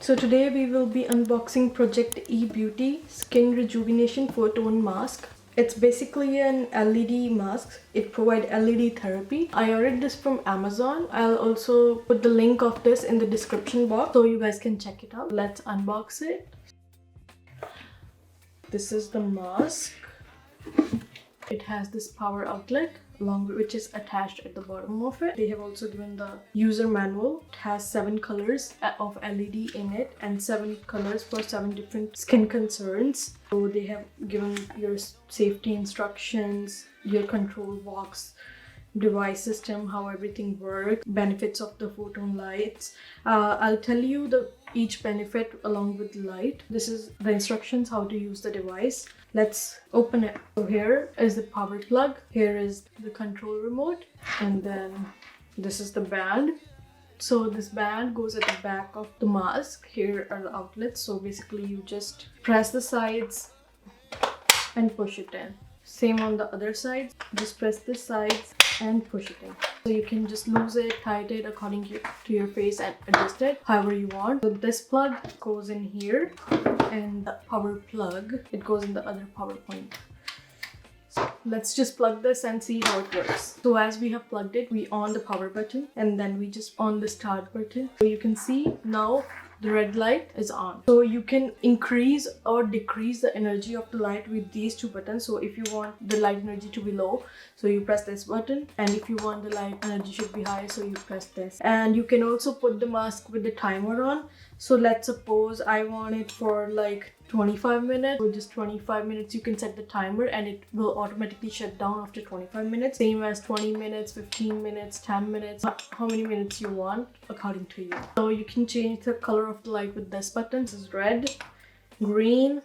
So today we will be unboxing Project E Beauty Skin Rejuvenation Photon Mask. It's basically an LED mask. It provides LED therapy. I ordered this from Amazon. I'll also put the link of this in the description box so you guys can check it out. Let's unbox it. This is the mask. It has this power outlet which is attached at the bottom of it. They have also given the user manual. It has 7 colors of LED in it and 7 colors for 7 different skin concerns. So they have given your safety instructions, your control box, device system, how everything works, benefits of the photon lights. I'll tell you each benefit along with light. This is the instructions how to use the device. Let's open it. So here is the power plug, here is the control remote, and then this is the band. So this band goes at the back of the mask. Here are the outlets. So basically you just press the sides and push it in. Same on the other side, just press the sides and push it in. So you can just loose it, tighten it according to your face and adjust it however you want. So this plug goes in here and the power plug, it goes in the other power point. So let's just plug this and see how it works. So as we have plugged it, we on the power button and then we just on the start button. So you can see now the red light is on. So you can increase or decrease the energy of the light with these 2 buttons. So if you want the light energy to be low, so you press this button, and if you want the light energy should be high, so you press this. And you can also put the mask with the timer on. So let's suppose I want it for like 25 minutes. So just 25 minutes you can set the timer and it will automatically shut down after 25 minutes. Same as 20 minutes, 15 minutes, 10 minutes, how many minutes you want according to you. So you can change the color of the light with this button. This is red, green,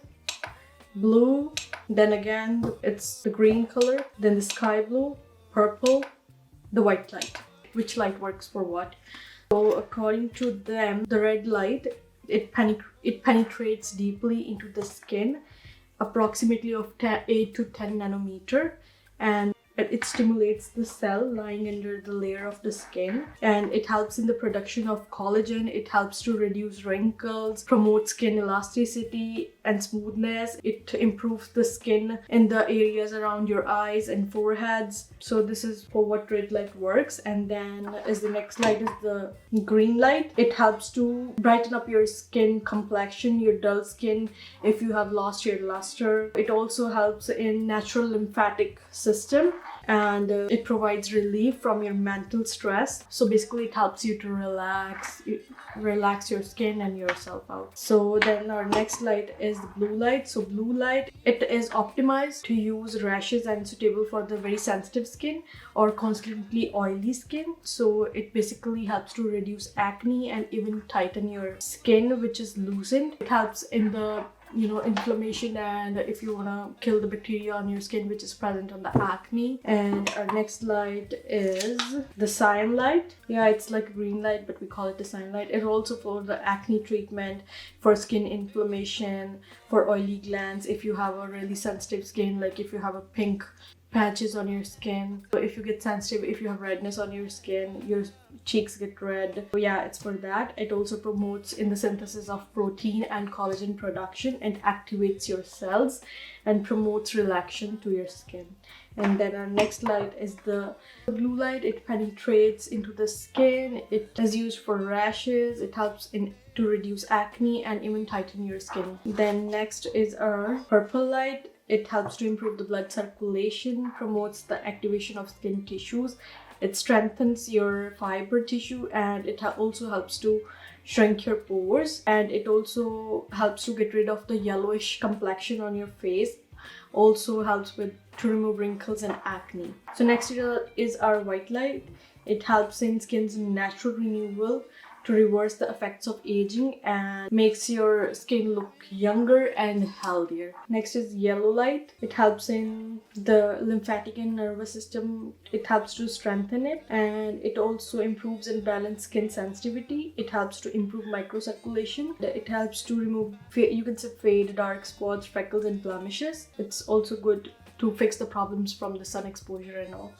blue, then again it's the green color, then the sky blue, purple, the white light. Which light works for what? So according to them, the red light, it penetrates deeply into the skin, approximately of 8 to 10 nanometer, and it stimulates the cell lying under the layer of the skin, and it helps in the production of collagen. It helps to reduce wrinkles, promote skin elasticity and smoothness. It improves the skin in the areas around your eyes and foreheads. So this is for what red light works. And then is the next light is the green light. It helps to brighten up your skin complexion, your dull skin if you have lost your luster. It also helps in natural lymphatic system, and it provides relief from your mental stress. So basically it helps you to relax your skin and yourself out. So then our next light is the blue light. So blue light, it is optimized to use rashes and suitable for the very sensitive skin or constantly oily skin. So it basically helps to reduce acne and even tighten your skin which is loosened. It helps in the inflammation, and if you want to kill the bacteria on your skin which is present on the acne. And our next light is the cyan light. Yeah, it's like a green light, but we call it the cyan light. It's also for the acne treatment, for skin inflammation, for oily glands, if you have a really sensitive skin, like if you have a pink patches on your skin. So if you get sensitive, if you have redness on your skin, your cheeks get red. So yeah, it's for that. It also promotes in the synthesis of protein and collagen production and activates your cells and promotes relaxation to your skin. And then our next light is the blue light. It penetrates into the skin. It is used for rashes. It helps to reduce acne and even tighten your skin. Then next is our purple light. It helps to improve the blood circulation, promotes the activation of skin tissues. It strengthens your fiber tissue, and it also helps to shrink your pores. And it also helps to get rid of the yellowish complexion on your face. Also helps to remove wrinkles and acne. So next is our white light. It helps in skin's natural renewal to reverse the effects of aging and makes your skin look younger and healthier. Next is yellow light. It helps in the lymphatic and nervous system. It helps to strengthen it, and it also improves and balance skin sensitivity. It helps to improve microcirculation. It helps to remove, you can say, fade, dark spots, freckles and blemishes. It's also good to fix the problems from the sun exposure and all.